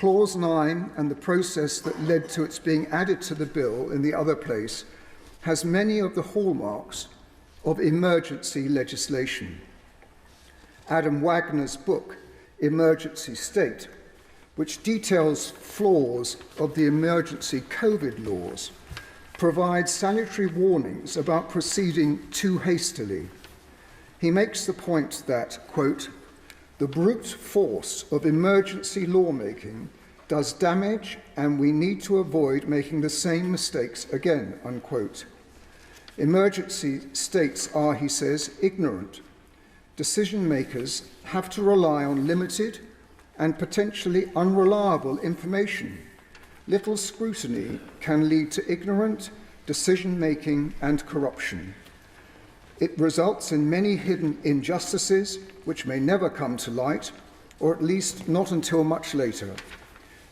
Clause 9 and the process that led to its being added to the bill in the other place has many of the hallmarks of emergency legislation. Adam Wagner's book, Emergency State, which details flaws of the emergency COVID laws, provides salutary warnings about proceeding too hastily. He makes the point that, quote, "The brute force of emergency lawmaking does damage and we need to avoid making the same mistakes again," unquote. Emergency states are, he says, ignorant. Decision makers have to rely on limited and potentially unreliable information. Little scrutiny can lead to ignorant decision-making and corruption. It results in many hidden injustices which may never come to light, or at least not until much later.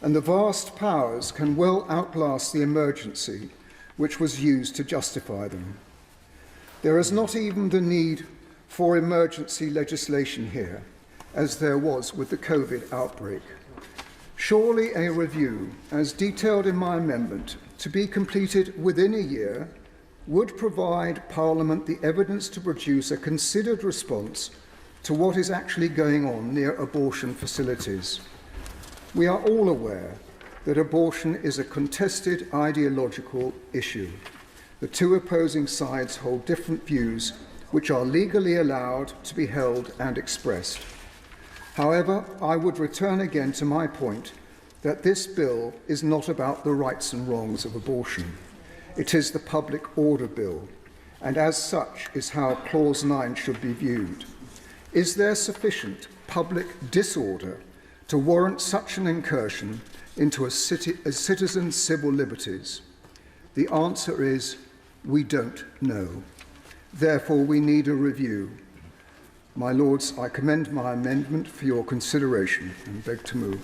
And the vast powers can well outlast the emergency which was used to justify them. There is not even the need for emergency legislation here, as there was with the COVID outbreak. Surely a review, as detailed in my amendment, to be completed within a year, would provide Parliament the evidence to produce a considered response to what is actually going on near abortion facilities. We are all aware that abortion is a contested ideological issue. The two opposing sides hold different views which are legally allowed to be held and expressed. However, I would return again to my point that this bill is not about the rights and wrongs of abortion. It is the public order bill, and as such is how Clause 9 should be viewed. Is there sufficient public disorder to warrant such an incursion into a citizen's civil liberties? The answer is, we don't know. Therefore, we need a review. My Lords, I commend my amendment for your consideration and beg to move.